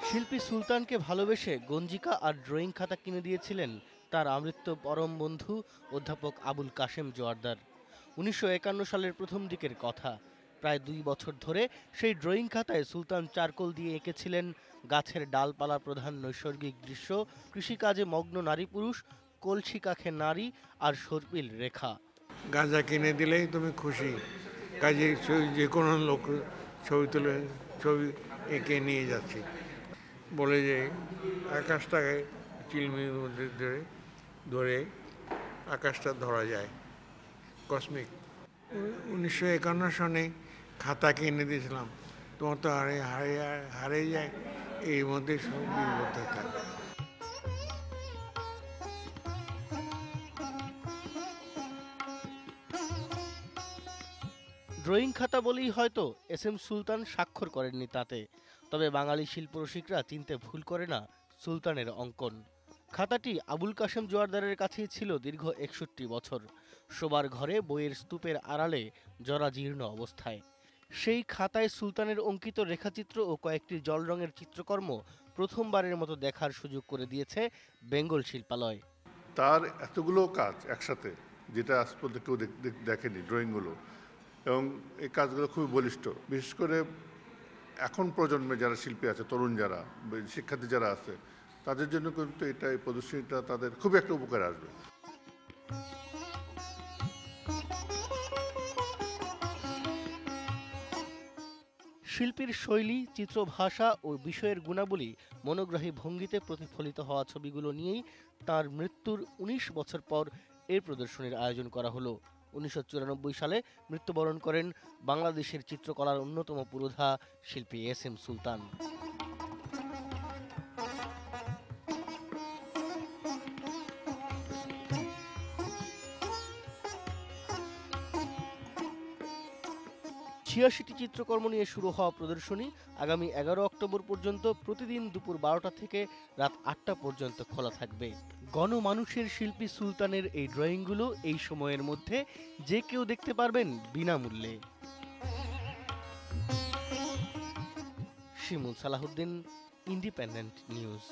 শিল্পী সুলতানকে ভালোবেসে গঞ্জিকা আর ড্রয়িং খাতা কিনে দিয়েছিলেন তার আমৃত্যু পরম বন্ধু অধ্যাপক আবুল কাশেম জোয়ারদার। ১৯৫১ সালের প্রথম দিকের কথা। প্রায় ২ বছর ধরে সেই ড্রয়িং খাতায় সুলতান চারকোল দিয়ে এঁকেছিলেন গাছের ডালপালা প্রধান নৈসর্গিক দৃশ্য, কৃষিকাজে মগ্ন নারী পুরুষ, কলসি কাখে নারী আর সর্পিল রেখা। গাঁজা কিনে দিলেই তুমি খুশি, কাজে যে কোনো লোক ছবি এঁকে নিয়ে যাচ্ছি বলে যে আকাশটাকে চিলমির মধ্যে ধরে আকাশটা ধরা যায় কসমিক। ১৯৫১ সনে খাতা কিনে দিয়েছিলাম, তোমার তো হারিয়ে যায়, এর মধ্যে সব বিবদ্ধতা। ড্রয়িং খাতা বলেই হয়তো এস.এম. সুলতান স্বাক্ষর করেননি তাতে, তবে বাঙালি শিল্পরসিকরা চিনতে ভুল করে না সুলতানের অঙ্কন। খাতাটি আবুল কাশেম জোয়ারদারের কাছেই ছিল দীর্ঘ ৬১ বছর, শোবার ঘরে বইয়ের স্তূপের আড়ালে জরাজীর্ণ অবস্থায়। সেই খাতায় সুলতানের অঙ্কিত রেখাচিত্র ও কয়েকটি জল রঙের চিত্রকর্ম প্রথমবারের মতো দেখার সুযোগ করে দিয়েছে বেঙ্গল শিল্পালয়। তার এতগুলো কাজ একসাথে, যেটা আজ পর্যন্ত কেউ দেখেনি, ড্রয়িংগুলো, এবং এই কাজগুলো খুবই বলিষ্ঠ। বিশেষ করে এখন প্রজন্মে যারা শিল্পী আছে, তরুণ যারা, শিক্ষার্থী যারা আছে, তাদের জন্য কিন্তু এই প্রদর্শনীটা তাদের খুব একটা উপকারে আসবে। শিল্পীর শৈলী, চিত্রভাষা ও বিষয়ের গুণাবলী মনোগ্রাহী ভঙ্গিতে প্রতিফলিত হওয়া ছবিগুলো নিয়েই তার মৃত্যুর ১৯ বছর পর এই প্রদর্শনীর আয়োজন করা হলো। ১৯৯৪ সালে মৃত্যুবরণ করেন বাংলাদেশের চিত্রকলার অন্যতম পুরোধা শিল্পী এস.এম. সুলতান। ছিয়াশিটি চিত্রকর্ম নিয়ে শুরু হওয়া প্রদর্শনী আগামী ১১ অক্টোবর পর্যন্ত প্রতিদিন দুপুর ১২টা থেকে রাত ৮টা পর্যন্ত খোলা থাকবে। গণমানুষের শিল্পী সুলতানের এই ড্রয়িংগুলো এই সময়ের মধ্যে যে কেউ দেখতে পারবেন বিনামূল্যে। শিমুল সালাহুদ্দিন, ইন্ডিপেন্ডেন্ট নিউজ।